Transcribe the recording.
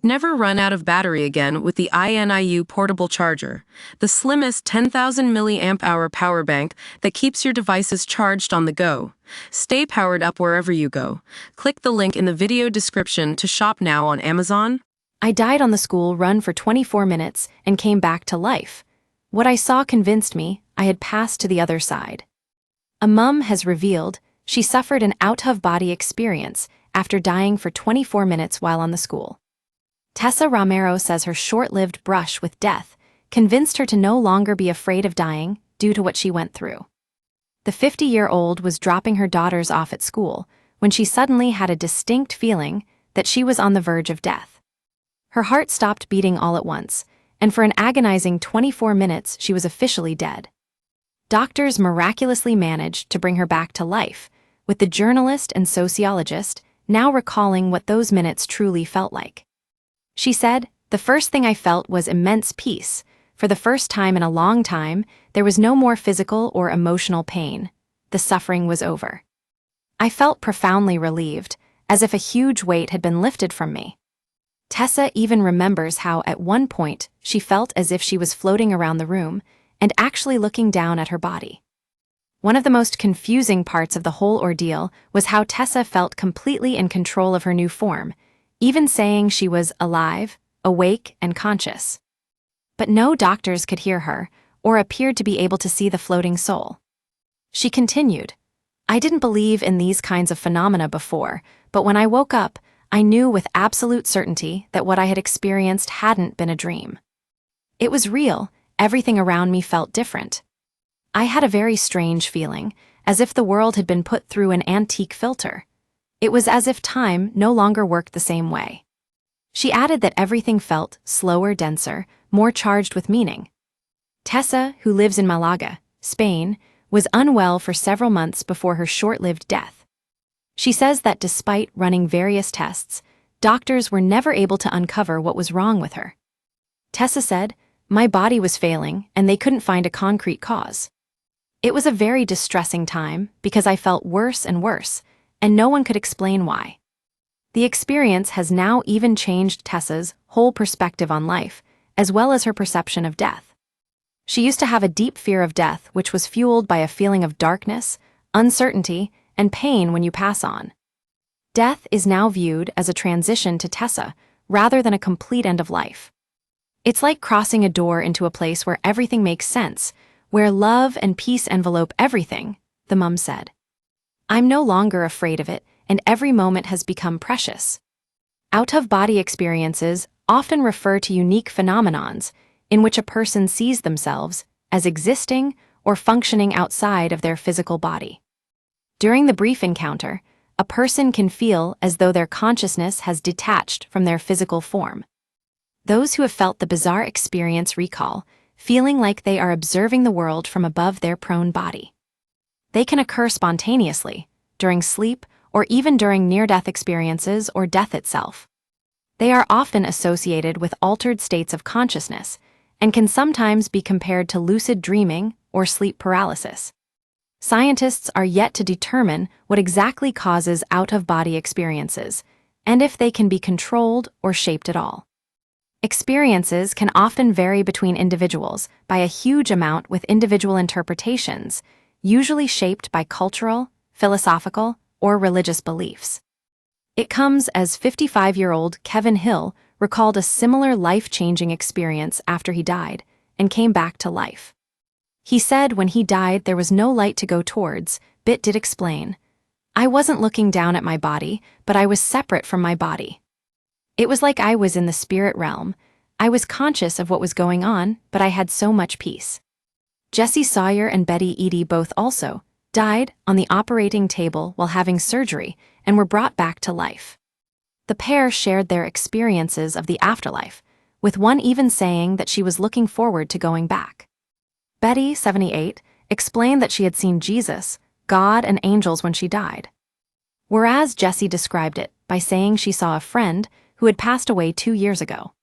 Never run out of battery again with the INIU portable charger, the slimmest 10,000 milliamp hour power bank that keeps your devices charged on the go. Stay powered up wherever you go. Click the link in the video description to shop now on Amazon. I died on the school run for 24 minutes and came back to life. What I saw convinced me I had passed to the other side. A mum has revealed she suffered an out-of-body experience after dying for 24 minutes while on the school. Tessa Romero says her short-lived brush with death convinced her to no longer be afraid of dying due to what she went through. The 50-year-old was dropping her daughters off at school when she suddenly had a distinct feeling that she was on the verge of death. Her heart stopped beating all at once, and for an agonizing 24 minutes she was officially dead. Doctors miraculously managed to bring her back to life, with the journalist and sociologist now recalling what those minutes truly felt like. She said, "The first thing I felt was immense peace. For the first time in a long time, there was no more physical or emotional pain. The suffering was over. I felt profoundly relieved, as if a huge weight had been lifted from me." Tessa even remembers how at one point she felt as if she was floating around the room and actually looking down at her body. One of the most confusing parts of the whole ordeal was how Tessa felt completely in control of her new form, even saying she was alive, awake, and conscious. But no doctors could hear her or appeared to be able to see the floating soul. She continued, "I didn't believe in these kinds of phenomena before, but when I woke up, I knew with absolute certainty that what I had experienced hadn't been a dream. It was real. Everything around me felt different. I had a very strange feeling, as if the world had been put through an antique filter. It was as if time no longer worked the same way." She added that everything felt slower, denser, more charged with meaning. Tessa, who lives in Malaga, Spain, was unwell for several months before her short-lived death. She says that despite running various tests, doctors were never able to uncover what was wrong with her. Tessa said, "My body was failing, and they couldn't find a concrete cause. It was a very distressing time because I felt worse and worse, and no one could explain why." The experience has now even changed Tessa's whole perspective on life, as well as her perception of death. She used to have a deep fear of death, which was fueled by a feeling of darkness, uncertainty, and pain when you pass on. Death is now viewed as a transition to Tessa, rather than a complete end of life. "It's like crossing a door into a place where everything makes sense, where love and peace envelope everything," the mum said. "I'm no longer afraid of it, and every moment has become precious." Out-of-body experiences often refer to unique phenomenons in which a person sees themselves as existing or functioning outside of their physical body. During the brief encounter, a person can feel as though their consciousness has detached from their physical form. Those who have felt the bizarre experience recall feeling like they are observing the world from above their prone body. They can occur spontaneously, during sleep, or even during near-death experiences or death itself. They are often associated with altered states of consciousness and can sometimes be compared to lucid dreaming or sleep paralysis. Scientists are yet to determine what exactly causes out-of-body experiences and if they can be controlled or shaped at all. Experiences can often vary between individuals by a huge amount, with individual interpretations, usually shaped by cultural, philosophical, or religious beliefs. It comes as 55-year-old Kevin Hill recalled a similar life-changing experience after he died and came back to life. He said when he died there was no light to go towards. Bit did explain, "I wasn't looking down at my body, but I was separate from my body. It was like I was in the spirit realm. I was conscious of what was going on, but I had so much peace." Jesse Sawyer and Betty Eady both also died on the operating table while having surgery and were brought back to life. The pair shared their experiences of the afterlife, with one even saying that she was looking forward to going back. Betty, 78, explained that she had seen Jesus, God, and angels when she died. Whereas Jesse described it by saying she saw a friend who had passed away 2 years ago.